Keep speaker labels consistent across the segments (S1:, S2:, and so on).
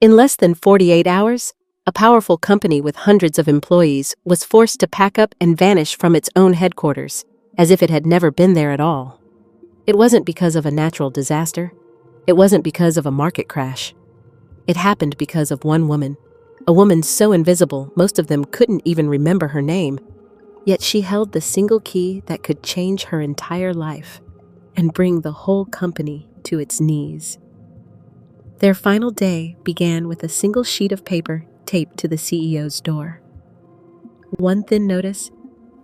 S1: In less than 48 hours, a powerful company with hundreds of employees was forced to pack up and vanish from its own headquarters, as if it had never been there at all. It wasn't because of a natural disaster. It wasn't because of a market crash. It happened because of one woman, a woman so invisible most of them couldn't even remember her name, yet she held the single key that could change her entire life and bring the whole company to its knees. Their final day began with a single sheet of paper taped to the CEO's door. One thin notice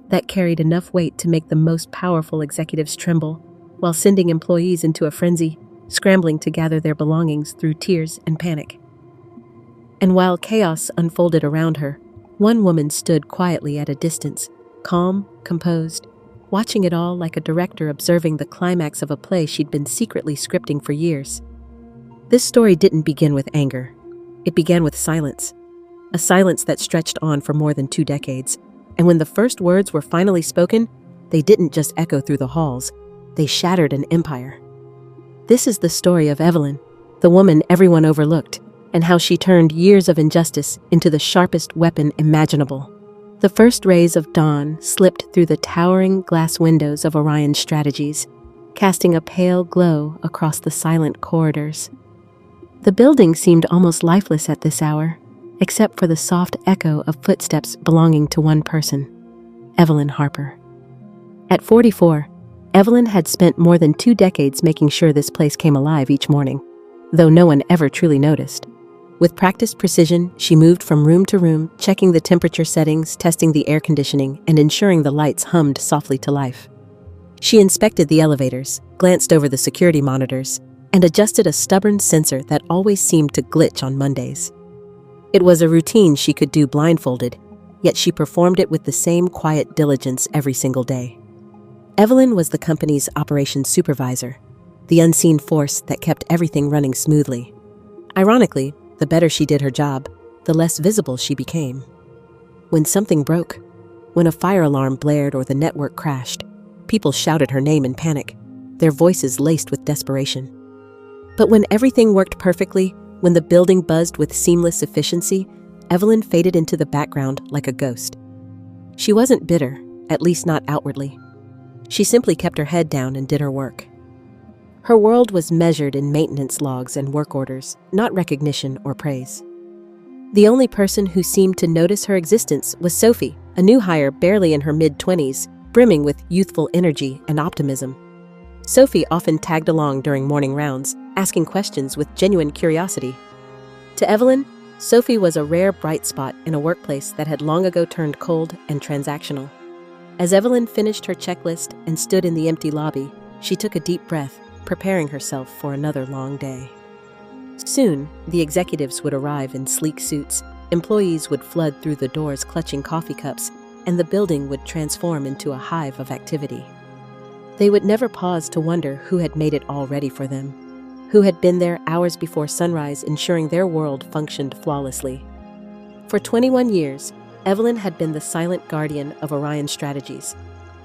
S1: that carried enough weight to make the most powerful executives tremble, while sending employees into a frenzy, scrambling to gather their belongings through tears and panic. And while chaos unfolded around her, one woman stood quietly at a distance, calm, composed, watching it all like a director observing the climax of a play she'd been secretly scripting for years. This story didn't begin with anger. It began with silence, a silence that stretched on for more than 2 decades. And when the first words were finally spoken, they didn't just echo through the halls, they shattered an empire. This is the story of Evelyn, the woman everyone overlooked, and how she turned years of injustice into the sharpest weapon imaginable. The first rays of dawn slipped through the towering glass windows of Orion Strategies, casting a pale glow across the silent corridors. The building seemed almost lifeless at this hour, except for the soft echo of footsteps belonging to one person, Evelyn Harper. At 44, Evelyn had spent more than 2 decades making sure this place came alive each morning, though no one ever truly noticed. With practiced precision, she moved from room to room, checking the temperature settings, testing the air conditioning, and ensuring the lights hummed softly to life. She inspected the elevators, glanced over the security monitors, and adjusted a stubborn sensor that always seemed to glitch on Mondays. It was a routine she could do blindfolded, yet she performed it with the same quiet diligence every single day. Evelyn was the company's operations supervisor, the unseen force that kept everything running smoothly. Ironically, the better she did her job, the less visible she became. When something broke, when a fire alarm blared or the network crashed, people shouted her name in panic, their voices laced with desperation. But when everything worked perfectly, when the building buzzed with seamless efficiency, Evelyn faded into the background like a ghost. She wasn't bitter, at least not outwardly. She simply kept her head down and did her work. Her world was measured in maintenance logs and work orders, not recognition or praise. The only person who seemed to notice her existence was Sophie, a new hire barely in her mid-20s, brimming with youthful energy and optimism. Sophie often tagged along during morning rounds, asking questions with genuine curiosity. To Evelyn, Sophie was a rare bright spot in a workplace that had long ago turned cold and transactional. As Evelyn finished her checklist and stood in the empty lobby, she took a deep breath, preparing herself for another long day. Soon, the executives would arrive in sleek suits, employees would flood through the doors clutching coffee cups, and the building would transform into a hive of activity. They would never pause to wonder who had made it all ready for them, who had been there hours before sunrise ensuring their world functioned flawlessly. For 21 years, Evelyn had been the silent guardian of Orion Strategies,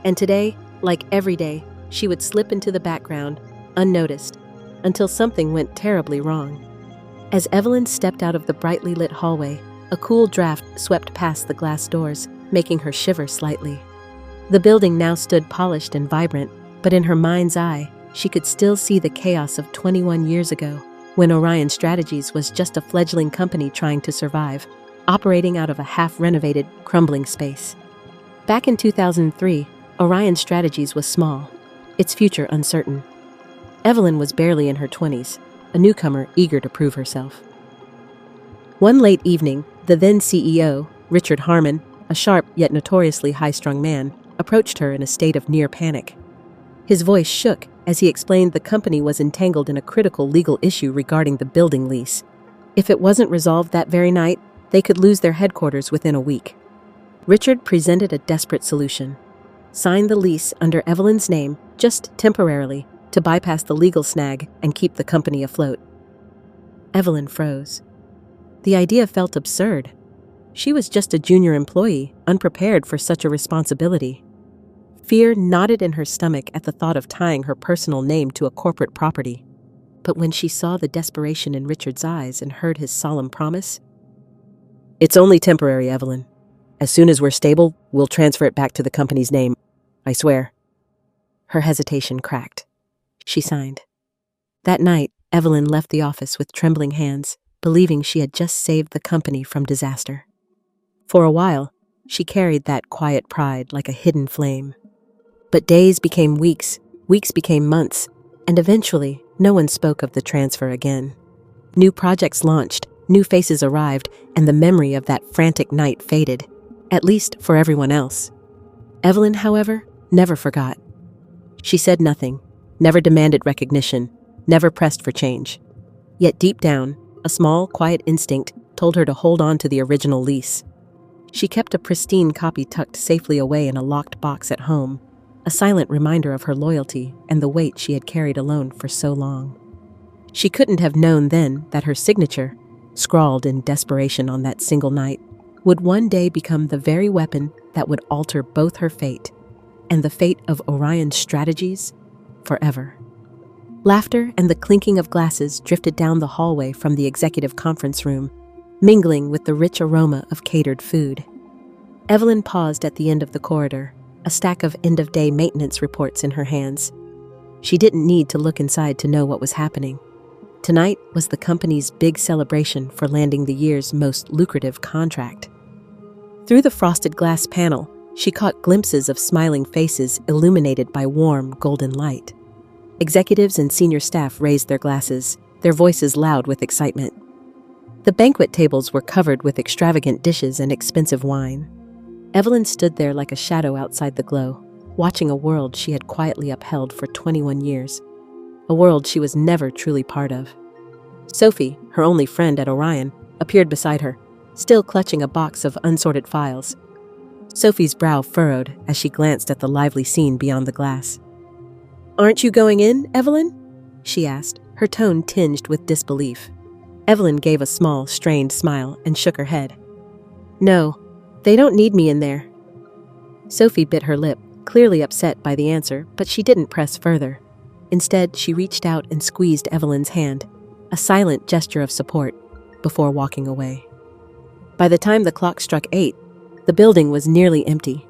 S1: and today, like every day, she would slip into the background, unnoticed, until something went terribly wrong. As Evelyn stepped out of the brightly lit hallway, a cool draft swept past the glass doors, making her shiver slightly. The building now stood polished and vibrant, but in her mind's eye, she could still see the chaos of 21 years ago, when Orion Strategies was just a fledgling company trying to survive, operating out of a half-renovated, crumbling space. Back in 2003, Orion Strategies was small, its future uncertain. Evelyn was barely in her 20s, a newcomer eager to prove herself. One late evening, the then CEO, Richard Harmon, a sharp yet notoriously high-strung man, approached her in a state of near panic. His voice shook as he explained the company was entangled in a critical legal issue regarding the building lease. If it wasn't resolved that very night, they could lose their headquarters within a week. Richard presented a desperate solution: sign the lease under Evelyn's name, just temporarily, to bypass the legal snag and keep the company afloat. Evelyn froze. The idea felt absurd. She was just a junior employee, unprepared for such a responsibility. Fear knotted in her stomach at the thought of tying her personal name to a corporate property. But when she saw the desperation in Richard's eyes and heard his solemn promise, "It's only temporary, Evelyn. As soon as we're stable, we'll transfer it back to the company's name. I swear." Her hesitation cracked. She signed. That night, Evelyn left the office with trembling hands, believing she had just saved the company from disaster. For a while, she carried that quiet pride like a hidden flame. But days became weeks, weeks became months, and eventually, no one spoke of the transfer again. New projects launched, new faces arrived, and the memory of that frantic night faded, at least for everyone else. Evelyn, however, never forgot. She said nothing, never demanded recognition, never pressed for change. Yet deep down, a small, quiet instinct told her to hold on to the original lease. She kept a pristine copy tucked safely away in a locked box at home, a silent reminder of her loyalty and the weight she had carried alone for so long. She couldn't have known then that her signature, scrawled in desperation on that single night, would one day become the very weapon that would alter both her fate and the fate of Orion Strategies forever. Laughter and the clinking of glasses drifted down the hallway from the executive conference room, mingling with the rich aroma of catered food. Evelyn paused at the end of the corridor, a stack of end-of-day maintenance reports in her hands. She didn't need to look inside to know what was happening. Tonight was the company's big celebration for landing the year's most lucrative contract. Through the frosted glass panel, she caught glimpses of smiling faces illuminated by warm, golden light. Executives and senior staff raised their glasses, their voices loud with excitement. The banquet tables were covered with extravagant dishes and expensive wine. Evelyn stood there like a shadow outside the glow, watching a world she had quietly upheld for 21 years. A world she was never truly part of. Sophie, her only friend at Orion, appeared beside her, still clutching a box of unsorted files. Sophie's brow furrowed as she glanced at the lively scene beyond the glass. "Aren't you going in, Evelyn?" she asked, her tone tinged with disbelief. Evelyn gave a small, strained smile and shook her head. "No, they don't need me in there." Sophie bit her lip, clearly upset by the answer, but she didn't press further. Instead, she reached out and squeezed Evelyn's hand, a silent gesture of support, before walking away. By the time the clock struck 8, the building was nearly empty.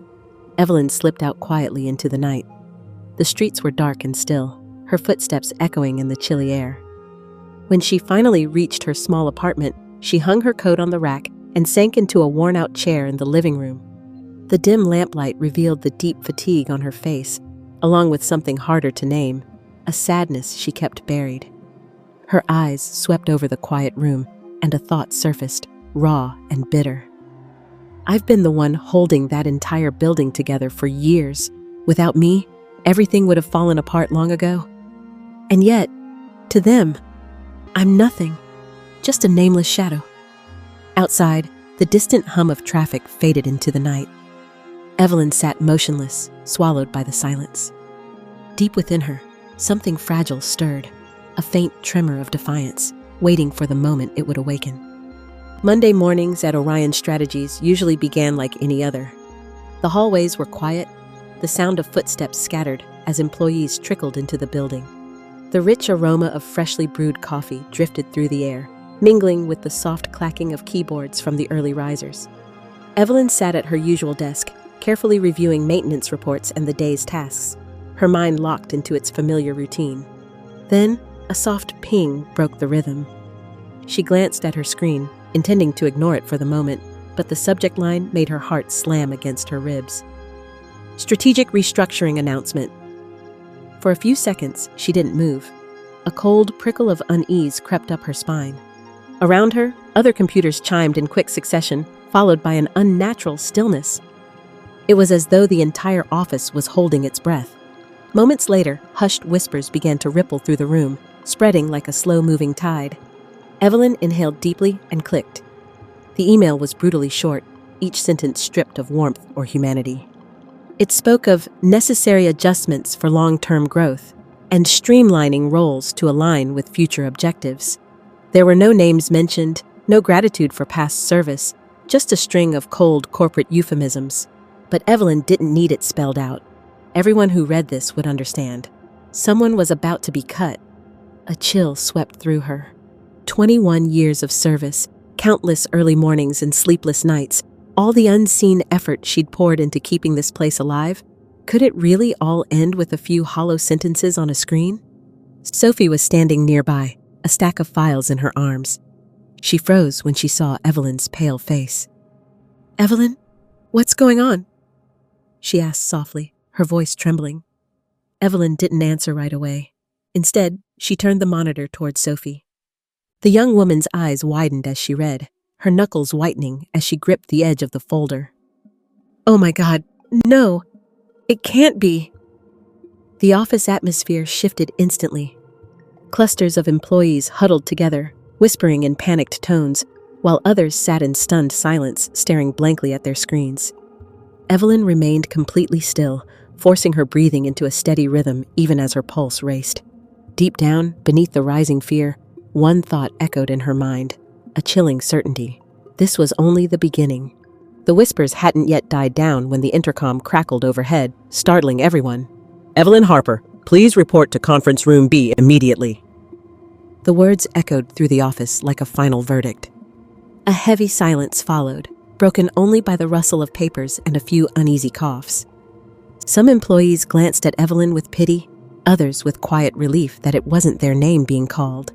S1: Evelyn slipped out quietly into the night. The streets were dark and still, her footsteps echoing in the chilly air. When she finally reached her small apartment, she hung her coat on the rack and sank into a worn-out chair in the living room. The dim lamplight revealed the deep fatigue on her face, along with something harder to name, a sadness she kept buried. Her eyes swept over the quiet room, and a thought surfaced, raw and bitter. "I've been the one holding that entire building together for years. Without me, everything would have fallen apart long ago. And yet, to them, I'm nothing, just a nameless shadow." Outside, the distant hum of traffic faded into the night. Evelyn sat motionless, swallowed by the silence. Deep within her, something fragile stirred, a faint tremor of defiance, waiting for the moment it would awaken. Monday mornings at Orion Strategies usually began like any other. The hallways were quiet, the sound of footsteps scattered as employees trickled into the building. The rich aroma of freshly brewed coffee drifted through the air, mingling with the soft clacking of keyboards from the early risers. Evelyn sat at her usual desk, carefully reviewing maintenance reports and the day's tasks, her mind locked into its familiar routine. Then, a soft ping broke the rhythm. She glanced at her screen, intending to ignore it for the moment, but the subject line made her heart slam against her ribs. Strategic restructuring announcement. For a few seconds, she didn't move. A cold prickle of unease crept up her spine. Around her, other computers chimed in quick succession, followed by an unnatural stillness. It was as though the entire office was holding its breath. Moments later, hushed whispers began to ripple through the room, spreading like a slow-moving tide. Evelyn inhaled deeply and clicked. The email was brutally short, each sentence stripped of warmth or humanity. It spoke of necessary adjustments for long-term growth and streamlining roles to align with future objectives. There were no names mentioned, no gratitude for past service, just a string of cold corporate euphemisms. But Evelyn didn't need it spelled out. Everyone who read this would understand. Someone was about to be cut. A chill swept through her. 21 years of service, countless early mornings and sleepless nights, all the unseen effort she'd poured into keeping this place alive. Could it really all end with a few hollow sentences on a screen? Sophie was standing nearby, a stack of files in her arms. She froze when she saw Evelyn's pale face. "Evelyn, what's going on?" she asked softly, her voice trembling. Evelyn didn't answer right away. Instead, she turned the monitor toward Sophie. The young woman's eyes widened as she read, her knuckles whitening as she gripped the edge of the folder. "Oh my God, no! It can't be!" The office atmosphere shifted instantly. Clusters of employees huddled together, whispering in panicked tones, while others sat in stunned silence, staring blankly at their screens. Evelyn remained completely still, forcing her breathing into a steady rhythm even as her pulse raced. Deep down, beneath the rising fear, one thought echoed in her mind, a chilling certainty. This was only the beginning. The whispers hadn't yet died down when the intercom crackled overhead, startling everyone. "Evelyn Harper, please report to Conference Room B immediately." The words echoed through the office like a final verdict. A heavy silence followed, broken only by the rustle of papers and a few uneasy coughs. Some employees glanced at Evelyn with pity, others with quiet relief that it wasn't their name being called.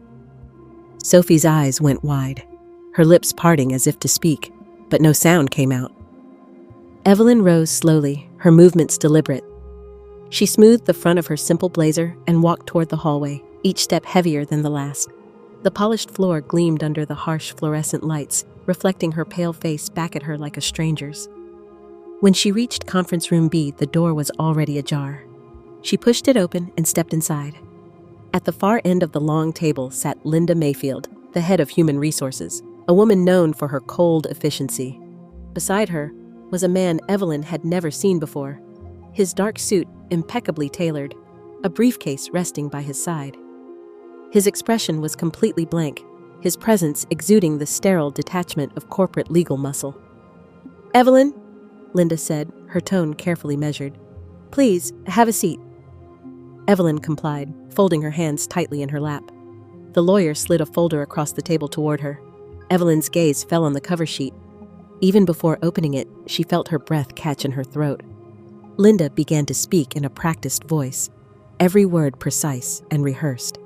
S1: Sophie's eyes went wide, her lips parting as if to speak, but no sound came out. Evelyn rose slowly, her movements deliberate. She smoothed the front of her simple blazer and walked toward the hallway, each step heavier than the last. The polished floor gleamed under the harsh fluorescent lights, reflecting her pale face back at her like a stranger's. When she reached Conference Room B, the door was already ajar. She pushed it open and stepped inside. At the far end of the long table sat Linda Mayfield, the head of Human Resources, a woman known for her cold efficiency. Beside her was a man Evelyn had never seen before, his dark suit impeccably tailored, a briefcase resting by his side. His expression was completely blank, his presence exuding the sterile detachment of corporate legal muscle. "Evelyn," Linda said, her tone carefully measured. "Please, have a seat." Evelyn complied, folding her hands tightly in her lap. The lawyer slid a folder across the table toward her. Evelyn's gaze fell on the cover sheet. Even before opening it, she felt her breath catch in her throat. Linda began to speak in a practiced voice, every word precise and rehearsed.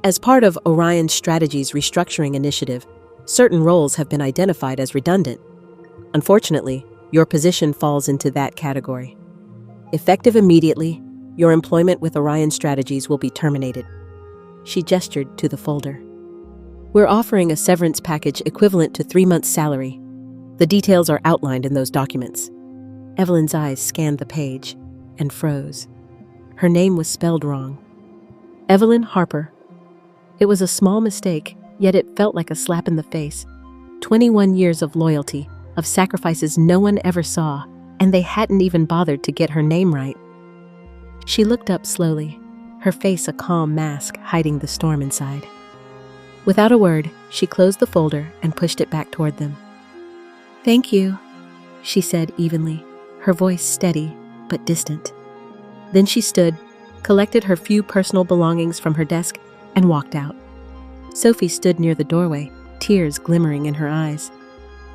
S1: As part of Orion Strategies' restructuring initiative, certain roles have been identified as redundant. Unfortunately, your position falls into that category. Effective immediately, your employment with Orion Strategies will be terminated. She gestured to the folder. "We're offering a severance package equivalent to 3 months' salary. The details are outlined in those documents." Evelyn's eyes scanned the page and froze. Her name was spelled wrong. Evelyn Harper. It was a small mistake, yet it felt like a slap in the face. 21 years of loyalty, of sacrifices no one ever saw, and they hadn't even bothered to get her name right. She looked up slowly, her face a calm mask hiding the storm inside. Without a word, she closed the folder and pushed it back toward them. "Thank you," she said evenly, her voice steady but distant. Then she stood, collected her few personal belongings from her desk, and walked out. Sophie stood near the doorway, tears glimmering in her eyes.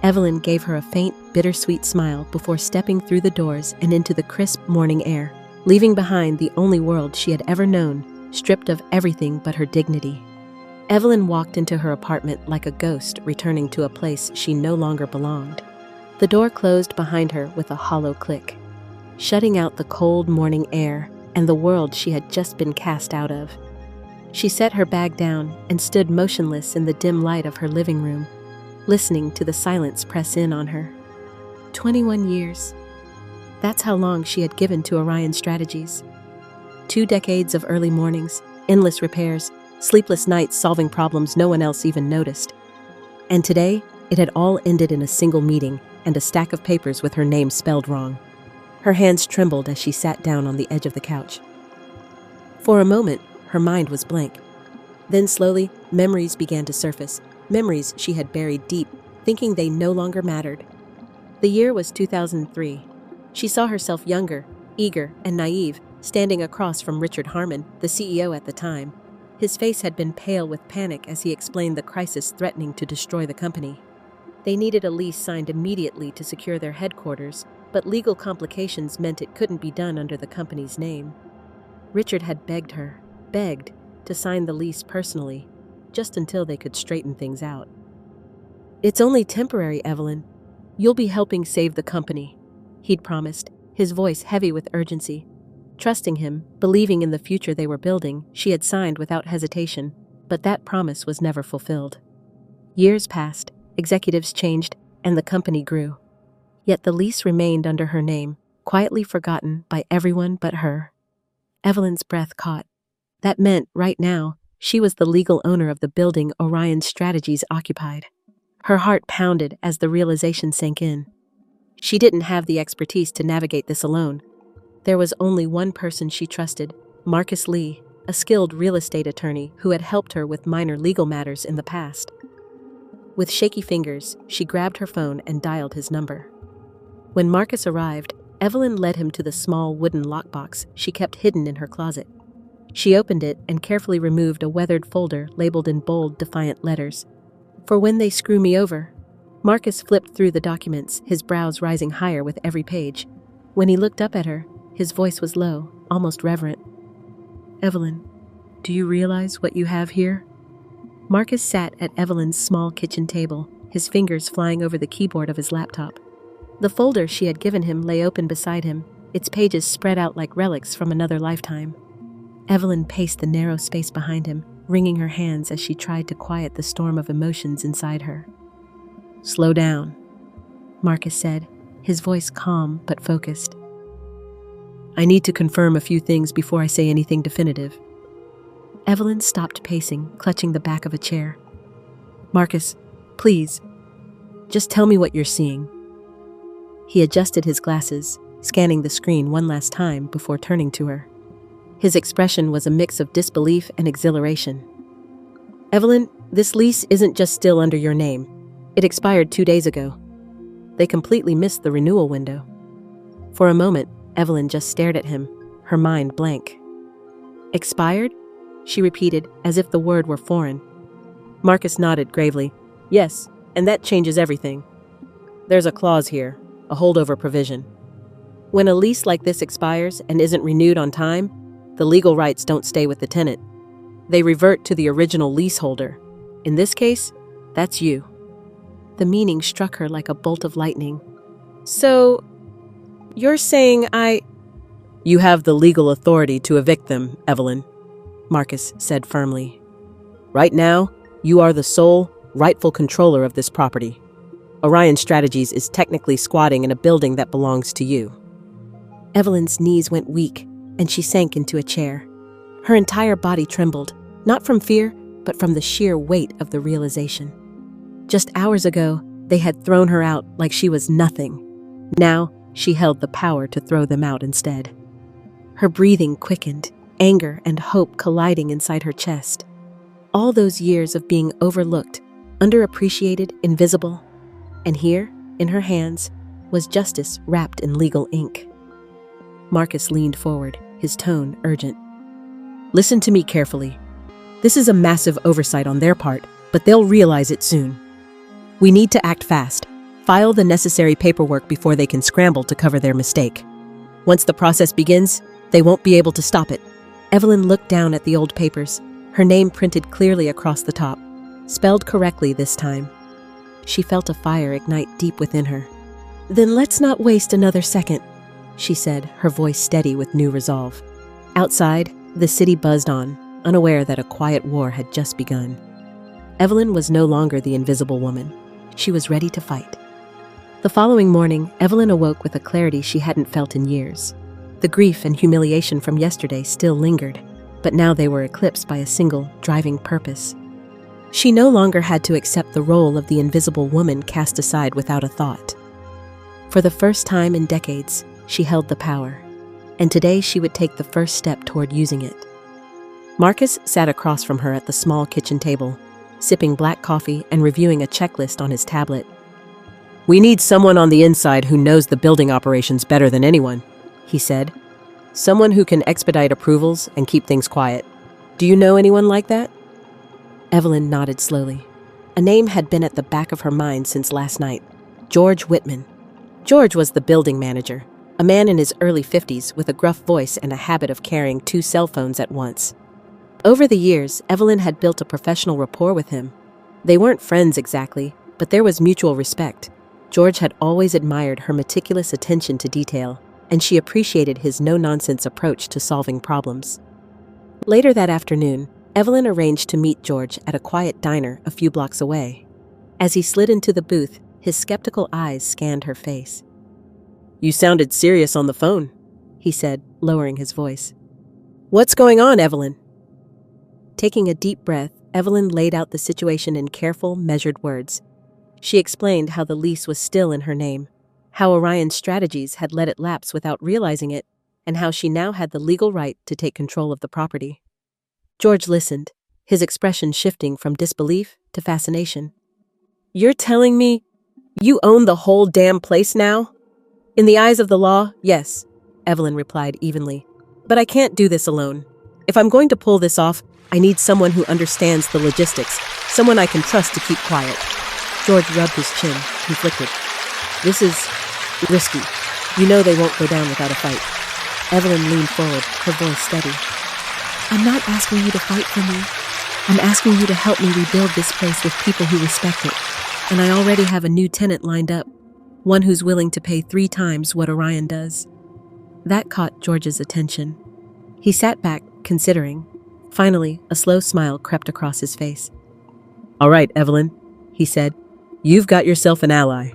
S1: Evelyn gave her a faint, bittersweet smile before stepping through the doors and into the crisp morning air, leaving behind the only world she had ever known, stripped of everything but her dignity. Evelyn walked into her apartment like a ghost returning to a place she no longer belonged. The door closed behind her with a hollow click, shutting out the cold morning air and the world she had just been cast out of. She set her bag down and stood motionless in the dim light of her living room, listening to the silence press in on her. 21 years. That's how long she had given to Orion Strategies. 2 decades of early mornings, endless repairs, sleepless nights solving problems no one else even noticed. And today, it had all ended in a single meeting and a stack of papers with her name spelled wrong. Her hands trembled as she sat down on the edge of the couch. For a moment, her mind was blank. Then slowly, memories began to surface, memories she had buried deep, thinking they no longer mattered. The year was 2003. She saw herself younger, eager, and naive, standing across from Richard Harmon, the CEO at the time. His face had been pale with panic as he explained the crisis threatening to destroy the company. They needed a lease signed immediately to secure their headquarters, but legal complications meant it couldn't be done under the company's name. Richard had begged, to sign the lease personally, just until they could straighten things out. "It's only temporary, Evelyn. You'll be helping save the company," he'd promised, his voice heavy with urgency. Trusting him, believing in the future they were building, she had signed without hesitation, but that promise was never fulfilled. Years passed, executives changed, and the company grew. Yet the lease remained under her name, quietly forgotten by everyone but her. Evelyn's breath caught. That meant, right now, she was the legal owner of the building Orion Strategies occupied. Her heart pounded as the realization sank in. She didn't have the expertise to navigate this alone. There was only one person she trusted, Marcus Lee, a skilled real estate attorney who had helped her with minor legal matters in the past. With shaky fingers, she grabbed her phone and dialed his number. When Marcus arrived, Evelyn led him to the small wooden lockbox she kept hidden in her closet. She opened it and carefully removed a weathered folder labeled in bold, defiant letters. "For when they screw me over." Marcus flipped through the documents, his brows rising higher with every page. When he looked up at her, his voice was low, almost reverent. "Evelyn, do you realize what you have here?" Marcus sat at Evelyn's small kitchen table, his fingers flying over the keyboard of his laptop. The folder she had given him lay open beside him, its pages spread out like relics from another lifetime. Evelyn paced the narrow space behind him, wringing her hands as she tried to quiet the storm of emotions inside her. "Slow down," Marcus said, his voice calm but focused. "I need to confirm a few things before I say anything definitive." Evelyn stopped pacing, clutching the back of a chair. "Marcus, please, just tell me what you're seeing." He adjusted his glasses, scanning the screen one last time before turning to her. His expression was a mix of disbelief and exhilaration. "Evelyn, this lease isn't just still under your name. It expired 2 days ago. They completely missed the renewal window." For a moment, Evelyn just stared at him, her mind blank. "Expired?" she repeated, as if the word were foreign. Marcus nodded gravely. "Yes, and that changes everything. There's a clause here, a holdover provision. When a lease like this expires and isn't renewed on time, the legal rights don't stay with the tenant. They revert to the original leaseholder. In this case, that's you." The meaning struck her like a bolt of lightning. "So, you're saying You have the legal authority to evict them, Evelyn," Marcus said firmly. "Right now, you are the sole, rightful controller of this property. Orion Strategies is technically squatting in a building that belongs to you." Evelyn's knees went weak, and she sank into a chair. Her entire body trembled, not from fear, but from the sheer weight of the realization. Just hours ago, they had thrown her out like she was nothing. Now, she held the power to throw them out instead. Her breathing quickened, anger and hope colliding inside her chest. All those years of being overlooked, underappreciated, invisible. And here, in her hands, was justice wrapped in legal ink. Marcus leaned forward, his tone urgent. "Listen to me carefully. This is a massive oversight on their part, but they'll realize it soon. We need to act fast, file the necessary paperwork before they can scramble to cover their mistake. Once the process begins, they won't be able to stop it." Evelyn looked down at the old papers, her name printed clearly across the top, spelled correctly this time. She felt a fire ignite deep within her. "Then let's not waste another second," she said, her voice steady with new resolve. Outside, the city buzzed on, unaware that a quiet war had just begun. Evelyn was no longer the invisible woman. She was ready to fight. The following morning, Evelyn awoke with a clarity she hadn't felt in years. The grief and humiliation from yesterday still lingered, but now they were eclipsed by a single, driving purpose. She no longer had to accept the role of the invisible woman cast aside without a thought. For the first time in decades, she held the power, and today she would take the first step toward using it. Marcus sat across from her at the small kitchen table, sipping black coffee and reviewing a checklist on his tablet. "We need someone on the inside who knows the building operations better than anyone," he said. "Someone who can expedite approvals and keep things quiet. Do you know anyone like that? Evelyn nodded slowly. A name had been at the back of her mind since last night. George Whitman. George was the building manager, a man in his early 50s with a gruff voice and a habit of carrying 2 cell phones at once. Over the years, Evelyn had built a professional rapport with him. They weren't friends exactly, but there was mutual respect. George had always admired her meticulous attention to detail, and she appreciated his no-nonsense approach to solving problems. Later that afternoon, Evelyn arranged to meet George at a quiet diner a few blocks away. As he slid into the booth, his skeptical eyes scanned her face. "You sounded serious on the phone," he said, lowering his voice. "What's going on, Evelyn?" Taking a deep breath, Evelyn laid out the situation in careful, measured words. She explained how the lease was still in her name, how Orion Strategies had let it lapse without realizing it, and how she now had the legal right to take control of the property. George listened, his expression shifting from disbelief to fascination. "You're telling me you own the whole damn place now?" "In the eyes of the law, yes," Evelyn replied evenly. "But I can't do this alone. If I'm going to pull this off, I need someone who understands the logistics, someone I can trust to keep quiet." George rubbed his chin, conflicted. "This is risky. You know they won't go down without a fight." Evelyn leaned forward, her voice steady. "I'm not asking you to fight for me. I'm asking you to help me rebuild this place with people who respect it. And I already have a new tenant lined up, one who's willing to pay 3 times what Orion does." That caught George's attention. He sat back, considering. Finally, a slow smile crept across his face. "All right, Evelyn," he said. "You've got yourself an ally."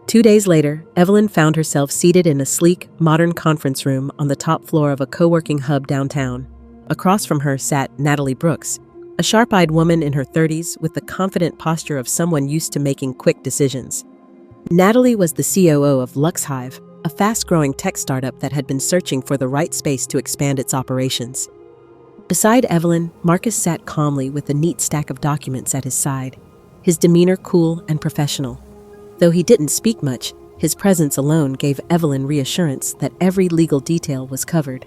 S1: 2 days later, Evelyn found herself seated in a sleek, modern conference room on the top floor of a co-working hub downtown. Across from her sat Natalie Brooks, a sharp-eyed woman in her 30s with the confident posture of someone used to making quick decisions. Natalie was the COO of LuxHive, a fast-growing tech startup that had been searching for the right space to expand its operations. Beside Evelyn, Marcus sat calmly with a neat stack of documents at his side, his demeanor cool and professional. Though he didn't speak much, his presence alone gave Evelyn reassurance that every legal detail was covered.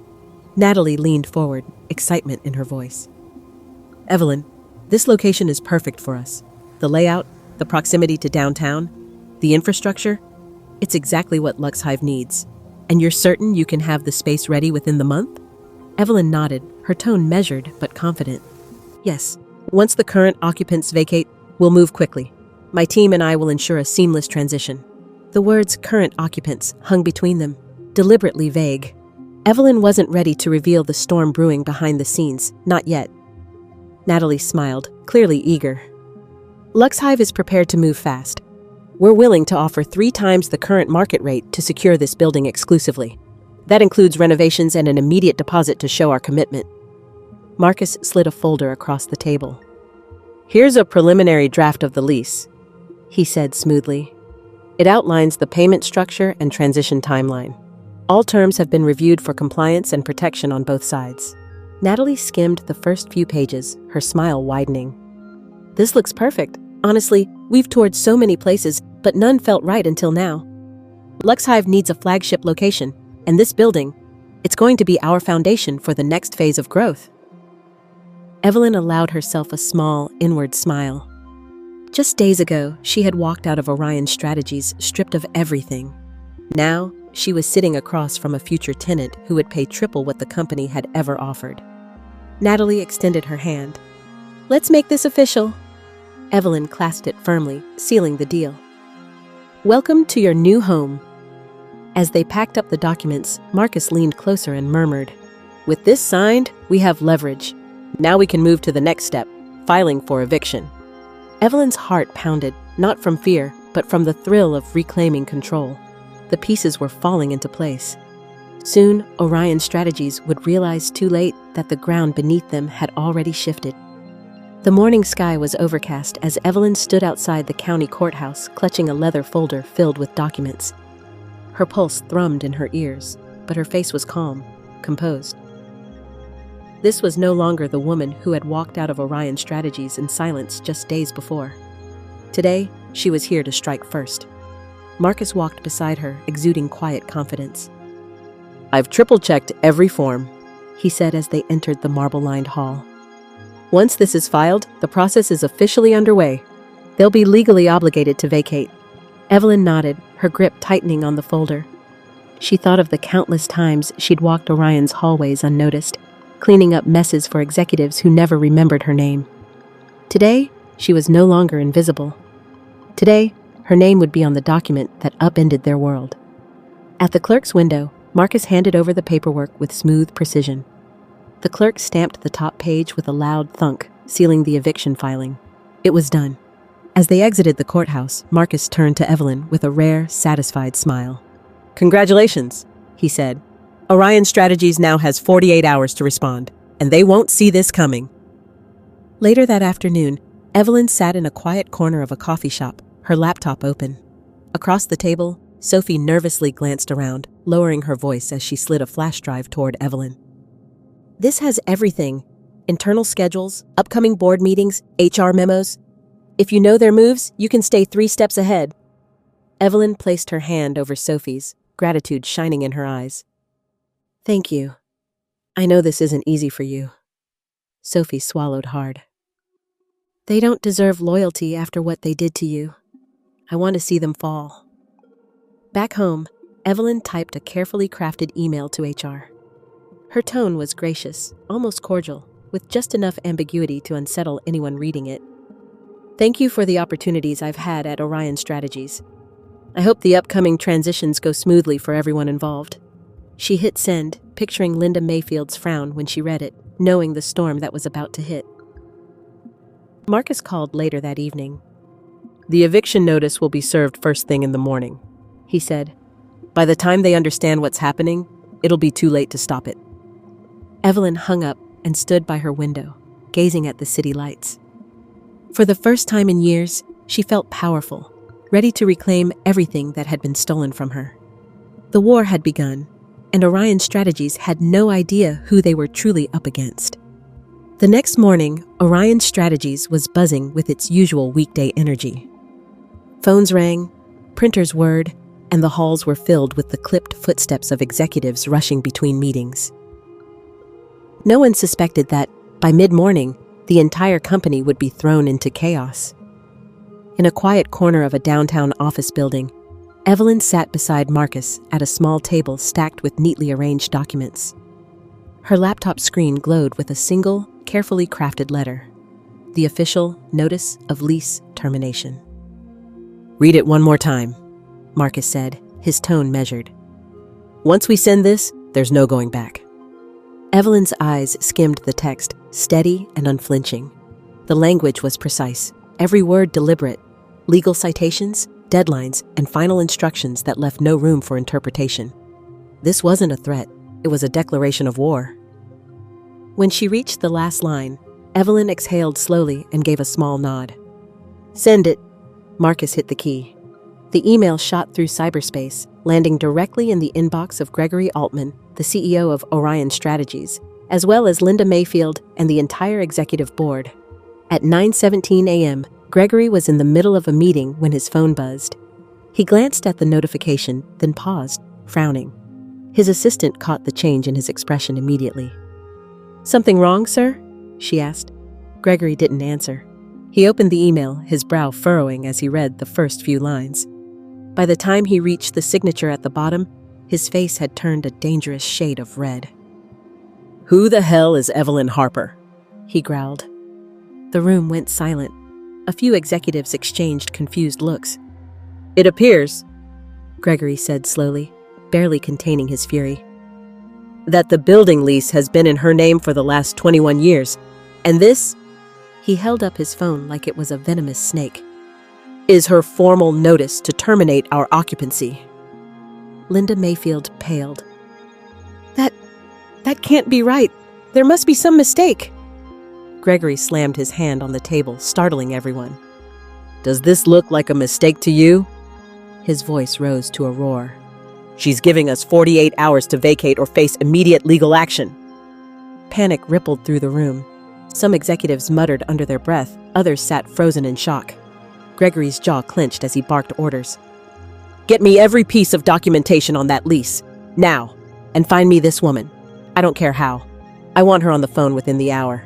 S1: Natalie leaned forward, excitement in her voice. "Evelyn, this location is perfect for us. The layout, the proximity to downtown, the infrastructure, it's exactly what LuxHive needs. And you're certain you can have the space ready within the month?" Evelyn nodded, her tone measured but confident. "Yes. Once the current occupants vacate, we'll move quickly. My team and I will ensure a seamless transition." The words "current occupants" hung between them, deliberately vague. Evelyn wasn't ready to reveal the storm brewing behind the scenes, not yet. Natalie smiled, clearly eager. "LuxHive is prepared to move fast. We're willing to offer 3 times the current market rate to secure this building exclusively. That includes renovations and an immediate deposit to show our commitment." Marcus slid a folder across the table. "Here's a preliminary draft of the lease," he said smoothly. "It outlines the payment structure and transition timeline. All terms have been reviewed for compliance and protection on both sides." Natalie skimmed the first few pages, her smile widening. "This looks perfect. Honestly, we've toured so many places, but none felt right until now. LuxHive needs a flagship location, and this building, it's going to be our foundation for the next phase of growth." Evelyn allowed herself a small, inward smile. Just days ago, she had walked out of Orion Strategies stripped of everything. Now, she was sitting across from a future tenant who would pay triple what the company had ever offered. Natalie extended her hand. "Let's make this official." Evelyn clasped it firmly, sealing the deal. "Welcome to your new home." As they packed up the documents, Marcus leaned closer and murmured, "With this signed, we have leverage. Now we can move to the next step, filing for eviction." Evelyn's heart pounded, not from fear, but from the thrill of reclaiming control. The pieces were falling into place. Soon, Orion Strategies would realize too late that the ground beneath them had already shifted. The morning sky was overcast as Evelyn stood outside the county courthouse, clutching a leather folder filled with documents. Her pulse thrummed in her ears, but her face was calm, composed. This was no longer the woman who had walked out of Orion Strategies in silence just days before. Today, she was here to strike first. Marcus walked beside her, exuding quiet confidence. "I've triple-checked every form. he said as they entered the marble-lined hall. "Once this is filed, the process is officially underway. They'll be legally obligated to vacate." Evelyn nodded, her grip tightening on the folder. She thought of the countless times she'd walked Orion's hallways unnoticed, cleaning up messes for executives who never remembered her name. Today, she was no longer invisible. Today, her name would be on the document that upended their world. At the clerk's window, Marcus handed over the paperwork with smooth precision. The clerk stamped the top page with a loud thunk, sealing the eviction filing. It was done. As they exited the courthouse, Marcus turned to Evelyn with a rare, satisfied smile. "Congratulations," he said. "Orion Strategies now has 48 hours to respond, and they won't see this coming." Later that afternoon, Evelyn sat in a quiet corner of a coffee shop, her laptop open. Across the table, Sophie nervously glanced around, lowering her voice as she slid a flash drive toward Evelyn. "This has everything. Internal schedules, upcoming board meetings, HR memos. If you know their moves, you can stay 3 steps ahead." Evelyn placed her hand over Sophie's, gratitude shining in her eyes. "Thank you. I know this isn't easy for you." Sophie swallowed hard. "They don't deserve loyalty after what they did to you. I want to see them fall." Back home, Evelyn typed a carefully crafted email to HR. Her tone was gracious, almost cordial, with just enough ambiguity to unsettle anyone reading it. "Thank you for the opportunities I've had at Orion Strategies. I hope the upcoming transitions go smoothly for everyone involved." She hit send, picturing Linda Mayfield's frown when she read it, knowing the storm that was about to hit. Marcus called later that evening. "The eviction notice will be served first thing in the morning," he said. "By the time they understand what's happening, it'll be too late to stop it." Evelyn hung up and stood by her window, gazing at the city lights. For the first time in years, she felt powerful, ready to reclaim everything that had been stolen from her. The war had begun, and Orion Strategies had no idea who they were truly up against. The next morning, Orion Strategies was buzzing with its usual weekday energy. Phones rang, printers whirred, and the halls were filled with the clipped footsteps of executives rushing between meetings. No one suspected that, by mid-morning, the entire company would be thrown into chaos. In a quiet corner of a downtown office building, Evelyn sat beside Marcus at a small table stacked with neatly arranged documents. Her laptop screen glowed with a single, carefully crafted letter: the official Notice of Lease Termination. "Read it one more time," Marcus said, his tone measured. "Once we send this, there's no going back." Evelyn's eyes skimmed the text, steady and unflinching. The language was precise, every word deliberate. Legal citations, deadlines, and final instructions that left no room for interpretation. This wasn't a threat, it was a declaration of war. When she reached the last line, Evelyn exhaled slowly and gave a small nod. "Send it." Marcus hit the key. The email shot through cyberspace, landing directly in the inbox of Gregory Altman, the CEO of Orion Strategies, as well as Linda Mayfield and the entire executive board. At 9:17 a.m., Gregory was in the middle of a meeting when his phone buzzed. He glanced at the notification, then paused, frowning. His assistant caught the change in his expression immediately. "Something wrong, sir?" she asked. Gregory didn't answer. He opened the email, his brow furrowing as he read the first few lines. By the time he reached the signature at the bottom, his face had turned a dangerous shade of red. "Who the hell is Evelyn Harper?" he growled. The room went silent. A few executives exchanged confused looks. "It appears," Gregory said slowly, barely containing his fury, "that the building lease has been in her name for the last 21 years, and this," he held up his phone like it was a venomous snake, "is her formal notice to terminate our occupancy." Linda Mayfield paled. That can't be right. There must be some mistake." Gregory slammed his hand on the table, startling everyone. "Does this look like a mistake to you?" His voice rose to a roar. "She's giving us 48 hours to vacate or face immediate legal action." Panic rippled through the room. Some executives muttered under their breath, others sat frozen in shock. Gregory's jaw clenched as he barked orders. "Get me every piece of documentation on that lease, now, and find me this woman. I don't care how. I want her on the phone within the hour.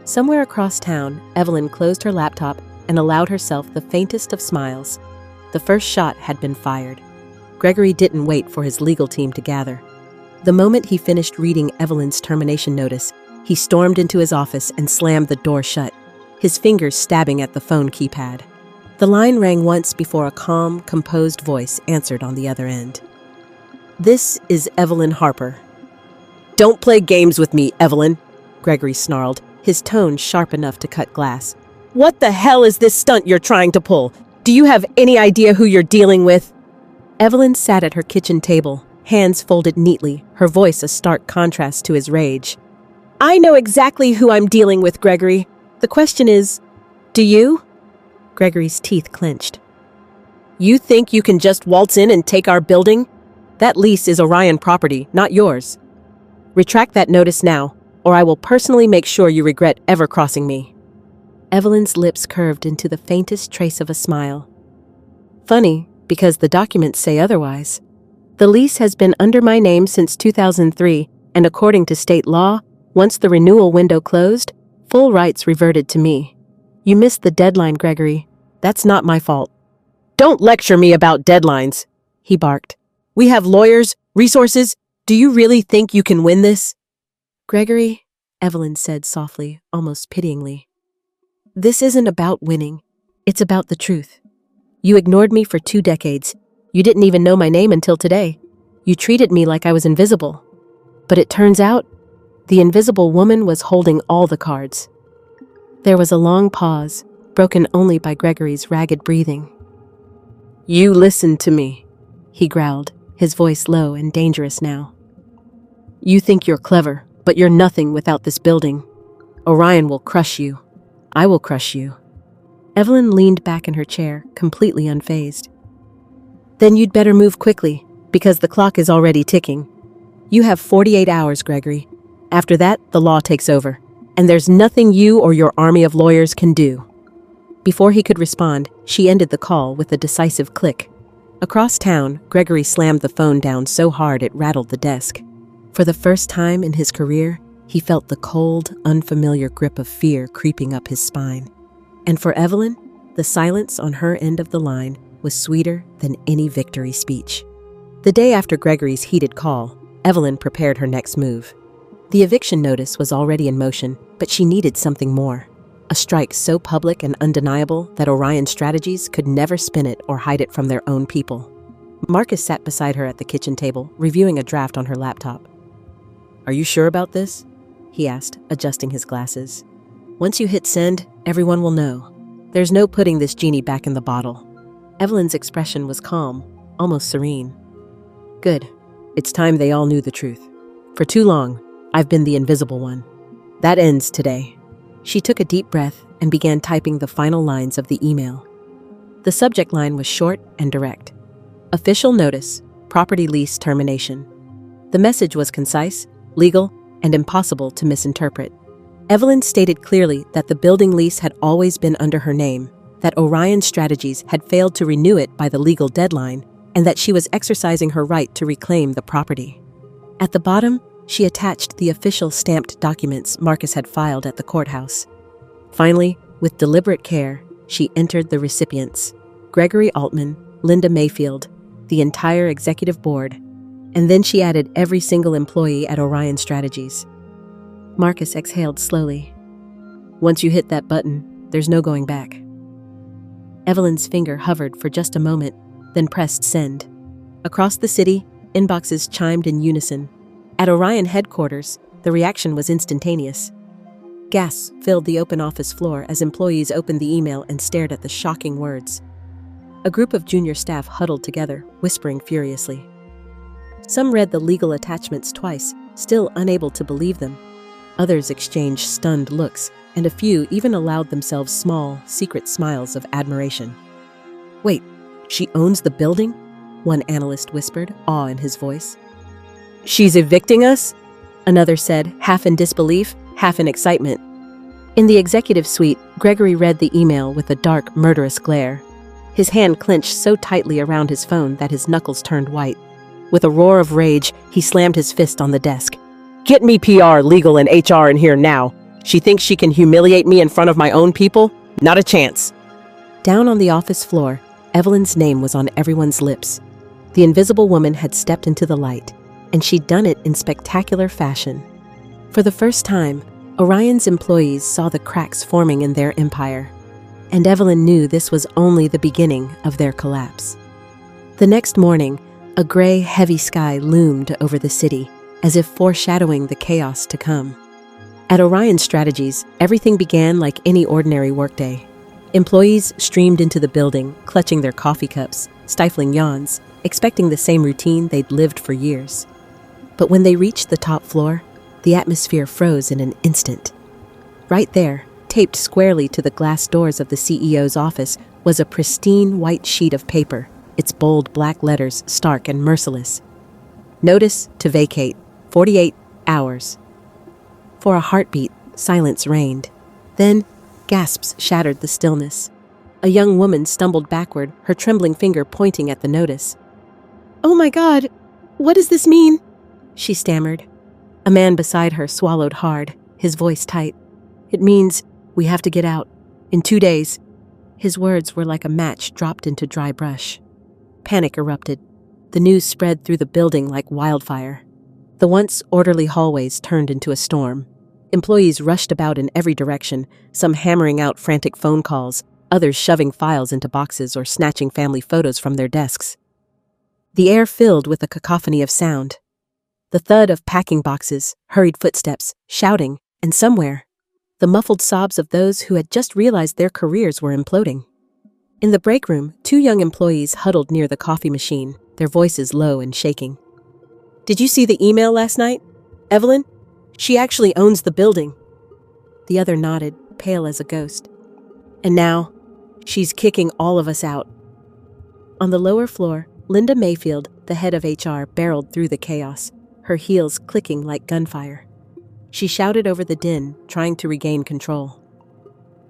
S1: Somewhere across town, Evelyn closed her laptop and allowed herself the faintest of smiles. The first shot had been fired. Gregory didn't wait for his legal team to gather. The moment he finished reading Evelyn's termination notice, he stormed into his office and slammed the door shut, his fingers stabbing at the phone keypad. The line rang once before a calm, composed voice answered on the other end. "This is Evelyn Harper." "Don't play games with me, Evelyn," Gregory snarled, his tone sharp enough to cut glass. "What the hell is this stunt you're trying to pull? Do you have any idea who you're dealing with?" Evelyn sat at her kitchen table, hands folded neatly, her voice a stark contrast to his rage. "I know exactly who I'm dealing with, Gregory. The question is, do you?" Gregory's teeth clenched. "You think you can just waltz in and take our building? That lease is Orion property, not yours. Retract that notice now, or I will personally make sure you regret ever crossing me." Evelyn's lips curved into the faintest trace of a smile. "Funny, because the documents say otherwise. The lease has been under my name since 2003, and according to state law, once the renewal window closed, full rights reverted to me. You missed the deadline, Gregory. That's not my fault." "Don't lecture me about deadlines," he barked. "We have lawyers, resources. Do you really think you can win this?" "Gregory," Evelyn said softly, almost pityingly, "this isn't about winning. It's about the truth. You ignored me for 2 decades. You didn't even know my name until today. You treated me like I was invisible. But it turns out, the invisible woman was holding all the cards." There was a long pause, broken only by Gregory's ragged breathing. "You listened to me," he growled, his voice low and dangerous now. "You think you're clever, but you're nothing without this building. Orion will crush you. I will crush you." Evelyn leaned back in her chair, completely unfazed. "Then you'd better move quickly, because the clock is already ticking. You have 48 hours, Gregory. After that, the law takes over, and there's nothing you or your army of lawyers can do." Before he could respond, she ended the call with a decisive click. Across town, Gregory slammed the phone down so hard it rattled the desk. For the first time in his career, he felt the cold, unfamiliar grip of fear creeping up his spine. And for Evelyn, the silence on her end of the line was sweeter than any victory speech. The day after Gregory's heated call, Evelyn prepared her next move. The eviction notice was already in motion, but she needed something more. A strike so public and undeniable that Orion Strategies could never spin it or hide it from their own people. Marcus sat beside her at the kitchen table, reviewing a draft on her laptop. "Are you sure about this?" he asked, adjusting his glasses. "Once you hit send, everyone will know. There's no putting this genie back in the bottle." Evelyn's expression was calm, almost serene. "Good. It's time they all knew the truth. For too long, I've been the invisible one. That ends today." She took a deep breath and began typing the final lines of the email. The subject line was short and direct. "Official notice, property lease termination." The message was concise, legal, and impossible to misinterpret. Evelyn stated clearly that the building lease had always been under her name, that Orion Strategies had failed to renew it by the legal deadline, and that she was exercising her right to reclaim the property. At the bottom, she attached the official stamped documents Marcus had filed at the courthouse. Finally, with deliberate care, she entered the recipients: Gregory Altman, Linda Mayfield, the entire executive board, and then she added every single employee at Orion Strategies. Marcus exhaled slowly. "Once you hit that button, there's no going back." Evelyn's finger hovered for just a moment, then pressed send. Across the city, inboxes chimed in unison. At Orion headquarters, the reaction was instantaneous. Gasps filled the open office floor as employees opened the email and stared at the shocking words. A group of junior staff huddled together, whispering furiously. Some read the legal attachments twice, still unable to believe them. Others exchanged stunned looks, and a few even allowed themselves small, secret smiles of admiration. "Wait, she owns the building?" one analyst whispered, awe in his voice. "She's evicting us?" another said, half in disbelief, half in excitement. In the executive suite, Gregory read the email with a dark, murderous glare. His hand clenched so tightly around his phone that his knuckles turned white. With a roar of rage, he slammed his fist on the desk.
S2: Get me PR, legal, and HR in here now. She thinks she can humiliate me in front of my own people? Not a chance.
S1: Down on the office floor, Evelyn's name was on everyone's lips. The invisible woman had stepped into the light, and she'd done it in spectacular fashion. For the first time, Orion's employees saw the cracks forming in their empire, and Evelyn knew this was only the beginning of their collapse. The next morning, a gray, heavy sky loomed over the city, as if foreshadowing the chaos to come. At Orion Strategies, everything began like any ordinary workday. Employees streamed into the building, clutching their coffee cups, stifling yawns, expecting the same routine they'd lived for years. But when they reached the top floor, the atmosphere froze in an instant. Right there, taped squarely to the glass doors of the CEO's office, was a pristine white sheet of paper, its bold black letters stark and merciless. Notice to vacate, 48 hours. For a heartbeat, silence reigned. Then, gasps shattered the stillness. A young woman stumbled backward, her trembling finger pointing at the notice. "Oh my God, what does this mean?" she stammered. A man beside her swallowed hard, his voice tight. "It means we have to get out. In 2 days." His words were like a match dropped into dry brush. Panic erupted. The news spread through the building like wildfire. The once orderly hallways turned into a storm. Employees rushed about in every direction, some hammering out frantic phone calls, others shoving files into boxes or snatching family photos from their desks. The air filled with a cacophony of sound. The thud of packing boxes, hurried footsteps, shouting, and somewhere, the muffled sobs of those who had just realized their careers were imploding. In the break room, 2 young employees huddled near the coffee machine, their voices low and shaking. "Did you see the email last night? Evelyn? She actually owns the building." The other nodded, pale as a ghost. "And now, she's kicking all of us out." On the lower floor, Linda Mayfield, the head of HR, barreled through the chaos, her heels clicking like gunfire. She shouted over the din, trying to regain control.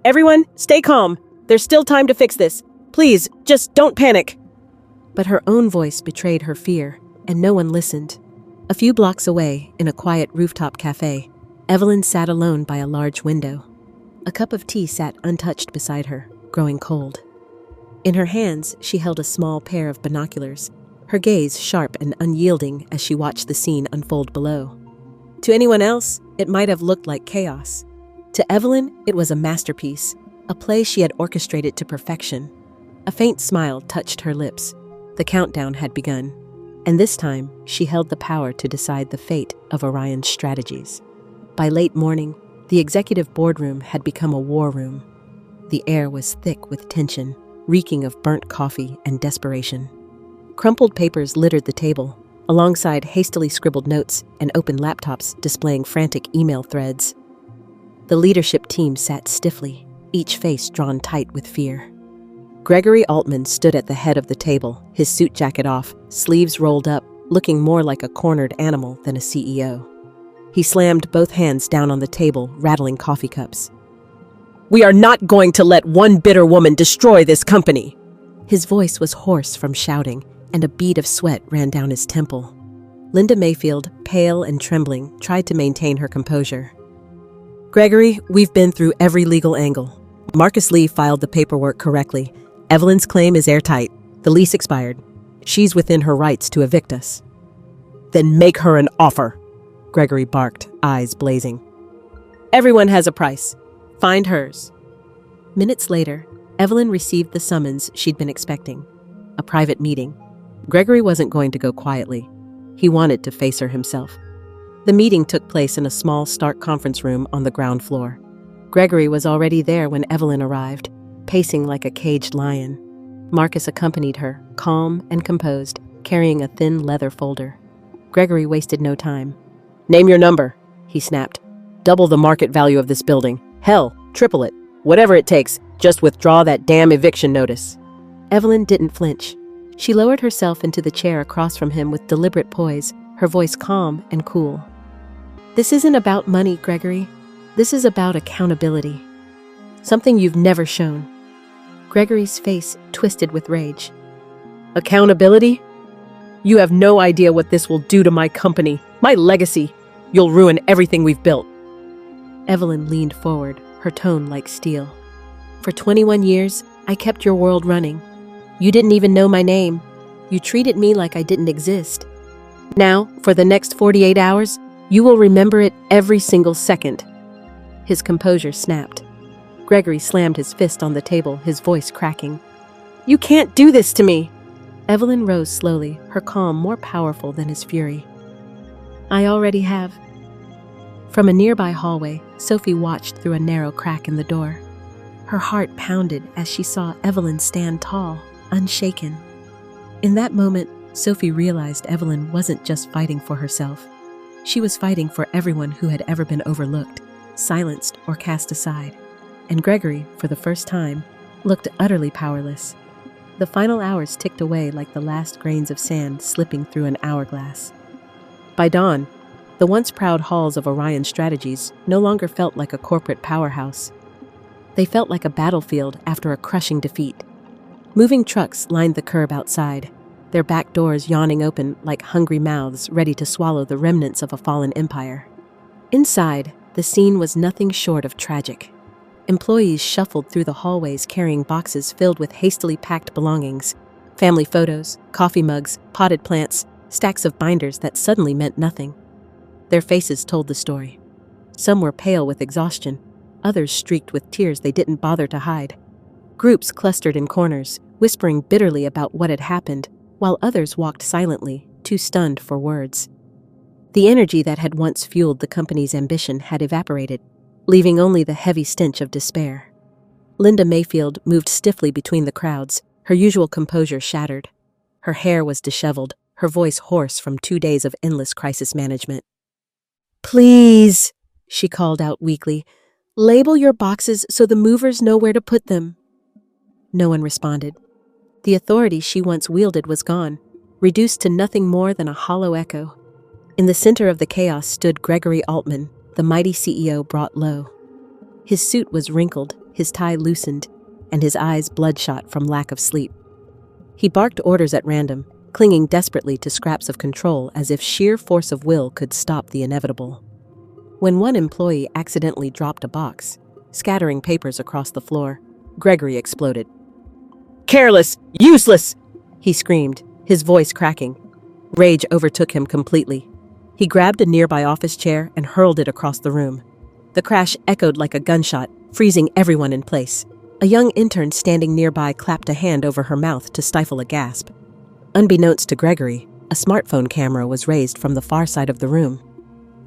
S1: "Everyone, stay calm. There's still time to fix this. Please, just don't panic." But her own voice betrayed her fear, and no one listened. A few blocks away, in a quiet rooftop cafe, Evelyn sat alone by a large window. A cup of tea sat untouched beside her, growing cold. In her hands, she held a small pair of binoculars, her gaze sharp and unyielding as she watched the scene unfold below. To anyone else, it might have looked like chaos. To Evelyn, it was a masterpiece, a play she had orchestrated to perfection. A faint smile touched her lips. The countdown had begun, and this time she held the power to decide the fate of Orion Strategies. By late morning, the executive boardroom had become a war room. The air was thick with tension, reeking of burnt coffee and desperation. Crumpled papers littered the table, alongside hastily scribbled notes and open laptops displaying frantic email threads. The leadership team sat stiffly, each face drawn tight with fear. Gregory Altman stood at the head of the table, his suit jacket off, sleeves rolled up, looking more like a cornered animal than a CEO. He slammed both hands down on the table, rattling coffee cups. "We are not going to let one bitter woman destroy this company." His voice was hoarse from shouting, and a bead of sweat ran down his temple. Linda Mayfield, pale and trembling, tried to maintain her composure. "Gregory, we've been through every legal angle. Marcus Lee filed the paperwork correctly. Evelyn's claim is airtight. The lease expired. She's within her rights to evict us." "Then make her an offer," Gregory barked, eyes blazing. "Everyone has a price. Find hers." Minutes later, Evelyn received the summons she'd been expecting. A private meeting. Gregory wasn't going to go quietly. He wanted to face her himself. The meeting took place in a small, stark conference room on the ground floor. Gregory was already there when Evelyn arrived, pacing like a caged lion. Marcus accompanied her, calm and composed, carrying a thin leather folder. Gregory wasted no time. "Name your number," he snapped. "Double the market value of this building. Hell, triple it. Whatever it takes, just withdraw that damn eviction notice." Evelyn didn't flinch. She lowered herself into the chair across from him with deliberate poise, her voice calm and cool. "This isn't about money, Gregory. This is about accountability. Something you've never shown." Gregory's face twisted with rage. "Accountability? You have no idea what this will do to my company, my legacy.
S2: You'll ruin everything we've built.
S1: Evelyn leaned forward, her tone like steel. For 21 years, I kept your world running. You didn't even know my name. You treated me like I didn't exist. Now, for the next 48 hours, you will remember it every single second. His composure snapped. Gregory slammed his fist on the table, his voice cracking. You can't do this to me! Evelyn rose slowly, her calm more powerful than his fury. I already have. From a nearby hallway, Sophie watched through a narrow crack in the door. Her heart pounded as she saw Evelyn stand tall, unshaken. In that moment, Sophie realized Evelyn wasn't just fighting for herself. She was fighting for everyone who had ever been overlooked, silenced, or cast aside. And Gregory, for the first time, looked utterly powerless. The final hours ticked away like the last grains of sand slipping through an hourglass. By dawn, the once proud halls of Orion Strategies no longer felt like a corporate powerhouse. They felt like a battlefield after a crushing defeat. Moving trucks lined the curb outside, their back doors yawning open like hungry mouths ready to swallow the remnants of a fallen empire. Inside, the scene was nothing short of tragic. Employees shuffled through the hallways carrying boxes filled with hastily packed belongings, family photos, coffee mugs, potted plants, stacks of binders that suddenly meant nothing. Their faces told the story. Some were pale with exhaustion, others streaked with tears they didn't bother to hide. Groups clustered in corners, whispering bitterly about what had happened, while others walked silently, too stunned for words. The energy that had once fueled the company's ambition had evaporated, leaving only the heavy stench of despair. Linda Mayfield moved stiffly between the crowds, her usual composure shattered. Her hair was disheveled, her voice hoarse from 2 days of endless crisis management. Please, she called out weakly, label your boxes so the movers know where to put them. No one responded. The authority she once wielded was gone, reduced to nothing more than a hollow echo. In the center of the chaos stood Gregory Altman, the mighty CEO brought low. His suit was wrinkled, his tie loosened, and his eyes bloodshot from lack of sleep. He barked orders at random, clinging desperately to scraps of control as if sheer force of will could stop the inevitable. When one employee accidentally dropped a box, scattering papers across the floor, Gregory exploded.
S2: Careless! Useless!
S1: He screamed, his voice cracking. Rage overtook him completely. He grabbed a nearby office chair and hurled it across the room. The crash echoed like a gunshot, freezing everyone in place. A young intern standing nearby clapped a hand over her mouth to stifle a gasp. Unbeknownst to Gregory, a smartphone camera was raised from the far side of the room.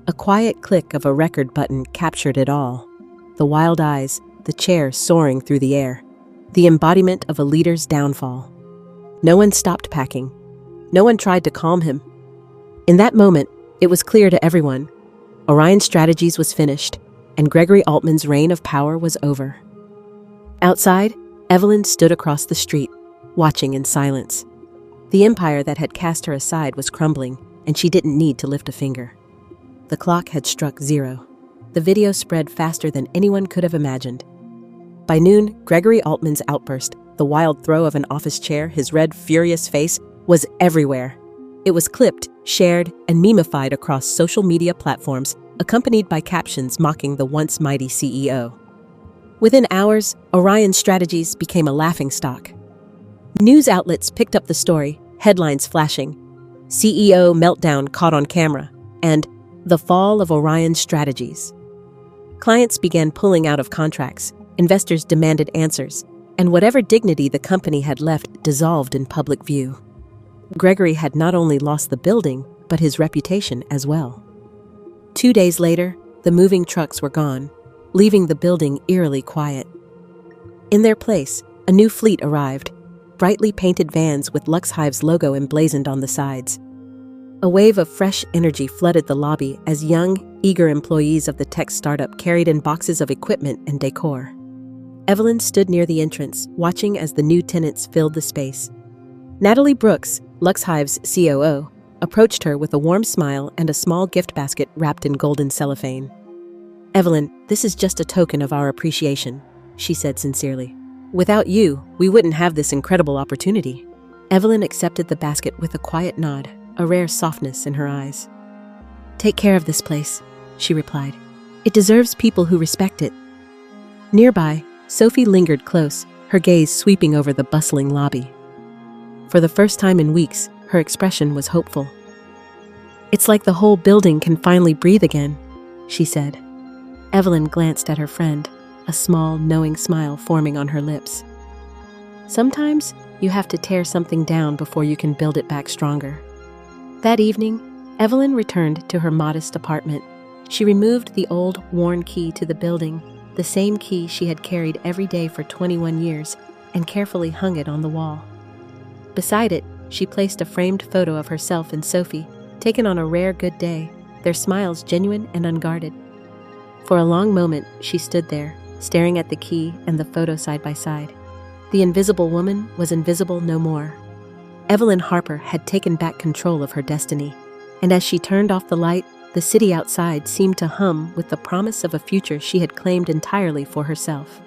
S1: A quiet click of a record button captured it all. The wild eyes, the chair soaring through the air. The embodiment of a leader's downfall. No one stopped packing. No one tried to calm him. In that moment, it was clear to everyone. Orion Strategies was finished, and Gregory Altman's reign of power was over. Outside, Evelyn stood across the street, watching in silence. The empire that had cast her aside was crumbling, and she didn't need to lift a finger. The clock had struck 0. The video spread faster than anyone could have imagined. By noon, Gregory Altman's outburst, the wild throw of an office chair, his red, furious face, was everywhere. It was clipped, shared, and memified across social media platforms, accompanied by captions mocking the once mighty CEO. Within hours, Orion Strategies became a laughingstock. News outlets picked up the story, headlines flashing, CEO meltdown caught on camera, and the fall of Orion Strategies. Clients began pulling out of contracts, investors demanded answers, and whatever dignity the company had left dissolved in public view. Gregory had not only lost the building, but his reputation as well. 2 days later, the moving trucks were gone, leaving the building eerily quiet. In their place, a new fleet arrived, brightly painted vans with LuxHive's logo emblazoned on the sides. A wave of fresh energy flooded the lobby as young, eager employees of the tech startup carried in boxes of equipment and decor. Evelyn stood near the entrance, watching as the new tenants filled the space. Natalie Brooks, LuxHive's COO, approached her with a warm smile and a small gift basket wrapped in golden cellophane. Evelyn, this is just a token of our appreciation, she said sincerely. Without you, we wouldn't have this incredible opportunity. Evelyn accepted the basket with a quiet nod, a rare softness in her eyes. Take care of this place, she replied. It deserves people who respect it. Nearby, Sophie lingered close, her gaze sweeping over the bustling lobby. For the first time in weeks, her expression was hopeful. It's like the whole building can finally breathe again, she said. Evelyn glanced at her friend, a small, knowing smile forming on her lips. Sometimes you have to tear something down before you can build it back stronger. That evening, Evelyn returned to her modest apartment. She removed the old, worn key to the building, the same key she had carried every day for 21 years, and carefully hung it on the wall. Beside it, she placed a framed photo of herself and Sophie, taken on a rare good day, their smiles genuine and unguarded. For a long moment, she stood there, staring at the key and the photo side by side. The invisible woman was invisible no more. Evelyn Harper had taken back control of her destiny, and as she turned off the light, the city outside seemed to hum with the promise of a future she had claimed entirely for herself.